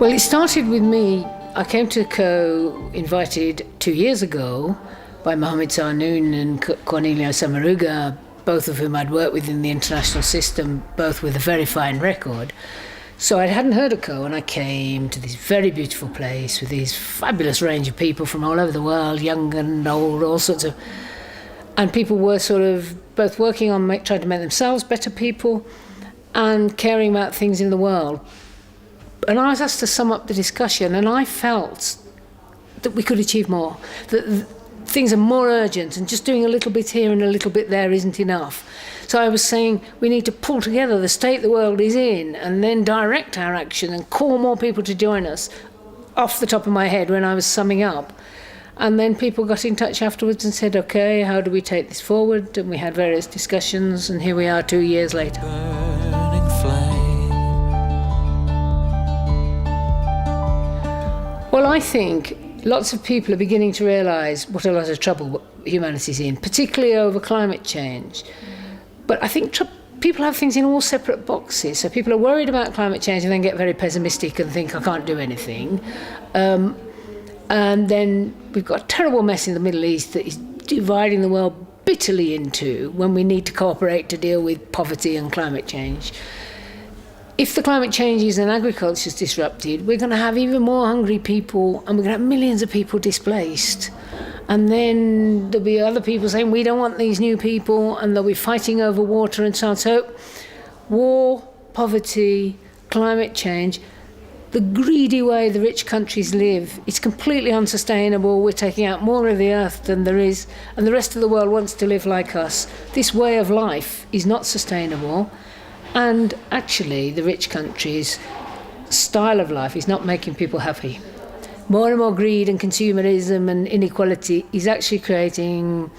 Well, it started with me. I came to Caux invited 2 years ago by Mohamed Sarnoun and Cornelio Samaruga, both of whom I'd worked with in the international system, both with a very fine record. So I hadn't heard of Caux, and I came to this very beautiful place with this fabulous range of people from all over the world, young and old, all sorts of... And people were sort of both working on trying to make themselves better people and caring about things in the world. And I was asked to sum up the discussion, and I felt that we could achieve more, that things are more urgent, and just doing a little bit here and a little bit there isn't enough. So I was saying we need to pull together the state the world is in and then direct our action and call more people to join us, off the top of my head when I was summing up. And then people got in touch afterwards and said, OK, how do we take this forward? And we had various discussions, and here we are 2 years later. Burning flame. Well, I think lots of people are beginning to realise what a lot of trouble humanity's in, particularly over climate change. But I think people have things in all separate boxes. So people are worried about climate change and then get very pessimistic and think, I can't do anything. And then we've got a terrible mess in the Middle East that is dividing the world bitterly into when we need to cooperate to deal with poverty and climate change. If the climate changes and agriculture is disrupted, we're going to have even more hungry people, and we're going to have millions of people displaced. And then there'll be other people saying, we don't want these new people, and they'll be fighting over water and so on. So war, poverty, climate change, the greedy way the rich countries live, it's completely unsustainable. We're taking out more of the earth than there is, and the rest of the world wants to live like us. This way of life is not sustainable. And actually, the rich countries' style of life is not making people happy. More and more greed and consumerism and inequality is actually creating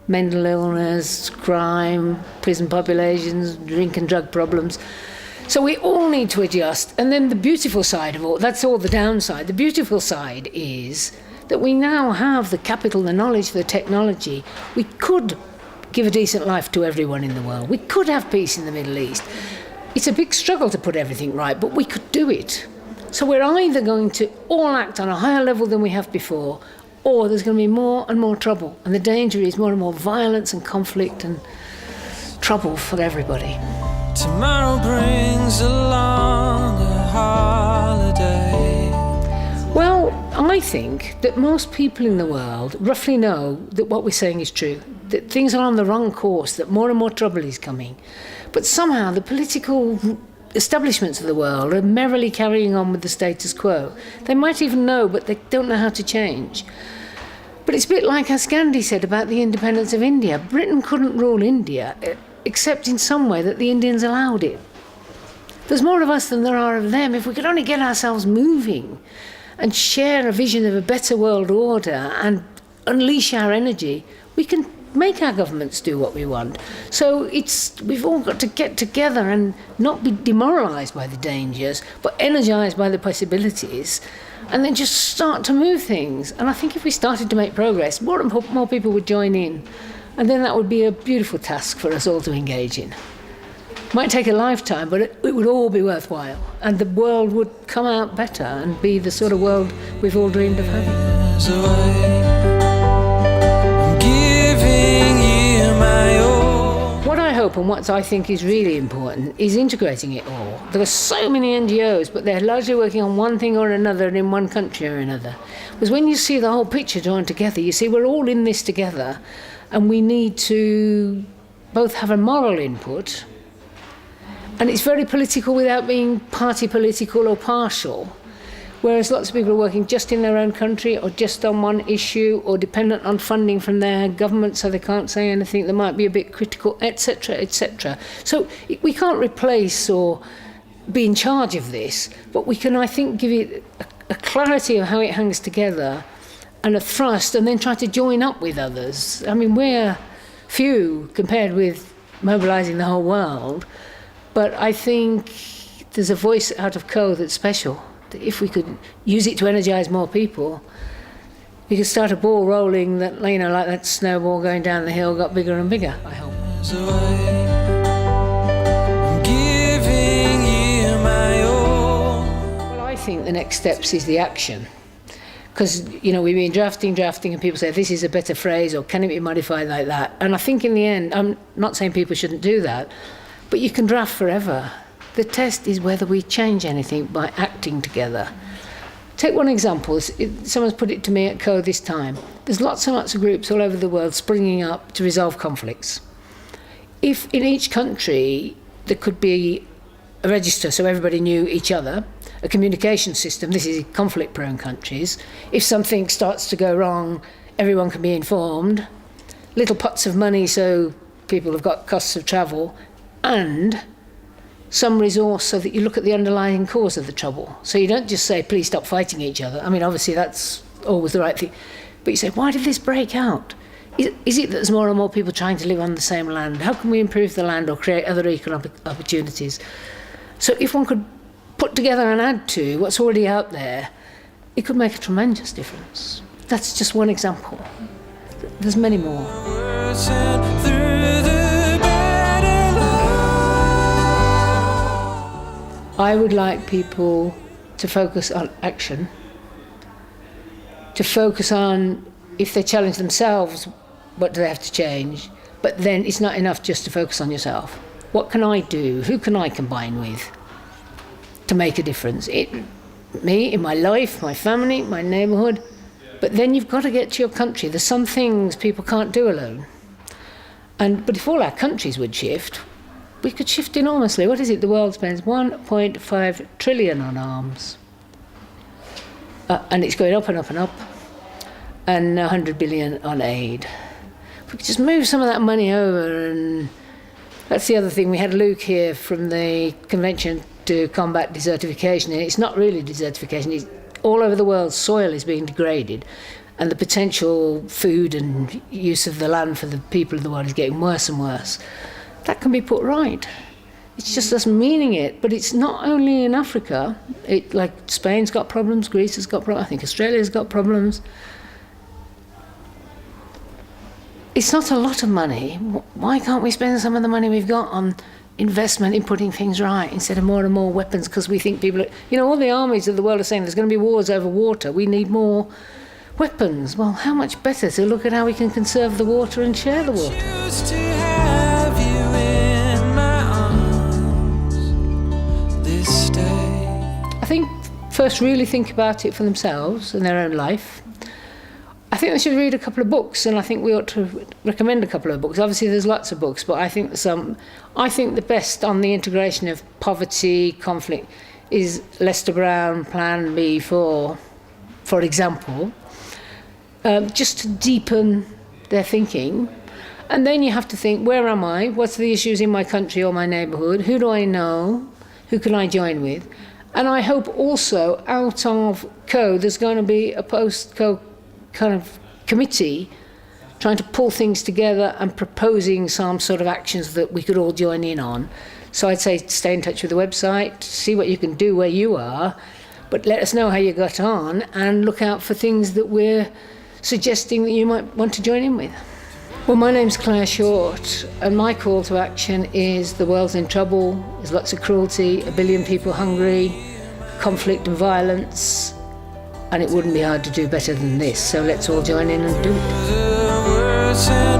mental illness, crime, prison populations, drink and drug problems. So we all need to adjust. And then the beautiful side of all, that's all the downside. The beautiful side is that we now have the capital, the knowledge, the technology. We could give a decent life to everyone in the world. We could have peace in the Middle East. It's a big struggle to put everything right, but we could do it. So we're either going to all act on a higher level than we have before, or there's going to be more and more trouble. And the danger is more and more violence and conflict and trouble for everybody. Tomorrow brings along a holiday. Well, I think that most people in the world roughly know that what we're saying is true, that things are on the wrong course, that more and more trouble is coming. But somehow the political establishments of the world are merrily carrying on with the status quo. They might even know, but they don't know how to change. But it's a bit like as Gandhi said about the independence of India. Britain couldn't rule India, except in some way that the Indians allowed it. There's more of us than there are of them. If we could only get ourselves moving and share a vision of a better world order and unleash our energy, we can make our governments do what we want. So we've all got to get together and not be demoralised by the dangers, but energised by the possibilities, and then just start to move things. And I think if we started to make progress, more and more people would join in, and then that would be a beautiful task for us all to engage in. Might take a lifetime, but it would all be worthwhile, and the world would come out better and be the sort of world we've all dreamed of having. What I hope and what I think is really important is integrating it all. There are so many NGOs, but they're largely working on one thing or another in one country or another. Because when you see the whole picture drawn together, you see we're all in this together, and we need to both have a moral input, and it's very political without being party political or partial. Whereas lots of people are working just in their own country or just on one issue or dependent on funding from their government, so they can't say anything, they might be a bit critical, etc., etc. So we can't replace or be in charge of this, but we can, I think, give it a clarity of how it hangs together and a thrust, and then try to join up with others. I mean, we're few compared with mobilising the whole world, but I think there's a voice out of Caux that's special. If we could use it to energise more people, we could start a ball rolling that, like that snowball going down the hill got bigger and bigger, I hope. away. I'm giving you my all. Well, I think the next steps is the action. Because, we've been drafting, and people say, this is a better phrase, or can it be modified like that? And I think in the end, I'm not saying people shouldn't do that, but you can draft forever. The test is whether we change anything by acting together. Take one example. Someone's put it to me at Caux this time. There's lots and lots of groups all over the world springing up to resolve conflicts. If in each country there could be a register so everybody knew each other, a communication system, this is conflict-prone countries, if something starts to go wrong, everyone can be informed, little pots of money so people have got costs of travel, and some resource so that you look at the underlying cause of the trouble. So you don't just say, please stop fighting each other. I mean, obviously that's always the right thing. But you say, why did this break out? Is it that there's more and more people trying to live on the same land? How can we improve the land or create other economic opportunities? So if one could put together and add to what's already out there, it could make a tremendous difference. That's just one example. There's many more. I would like people to focus on action, to focus on if they challenge themselves, what do they have to change? But then it's not enough just to focus on yourself. What can I do? Who can I combine with to make a difference? Me, in my life, my family, my neighbourhood. But then you've got to get to your country. There's some things people can't do alone. But if all our countries would shift, we could shift enormously. What is it? The world spends 1.5 trillion on arms. And it's going up and up and up. And 100 billion on aid. If we could just move some of that money over, and that's the other thing. We had Luke here from the Convention to Combat Desertification, and it's not really desertification. It's all over the world, soil is being degraded, and the potential food and use of the land for the people of the world is getting worse and worse. That can be put right. It's just us meaning it, but it's not only in Africa. Like Spain's got problems, Greece has got problems, I think Australia's got problems. It's not a lot of money. Why can't we spend some of the money we've got on investment in putting things right instead of more and more weapons? Because we think people all the armies of the world are saying there's going to be wars over water. We need more weapons. Well, how much better to look at how we can conserve the water and share the water? I think first really think about it for themselves and their own life. I think they should read a couple of books, and I think we ought to recommend a couple of books. Obviously there's lots of books, but I think the best on the integration of poverty, conflict, is Lester Brown, Plan B4, for example, just to deepen their thinking. And then you have to think, where am I? What's the issues in my country or my neighbourhood? Who do I know? Who can I join with? And I hope also out of Caux there's going to be a post-Caux kind of committee trying to pull things together and proposing some sort of actions that we could all join in on. So I'd say stay in touch with the website, see what you can do where you are, but let us know how you got on and look out for things that we're suggesting that you might want to join in with. Well, my name's Clare Short, and my call to action is the world's in trouble, there's lots of cruelty, 1 billion people hungry, conflict and violence, and it wouldn't be hard to do better than this, so let's all join in and do it.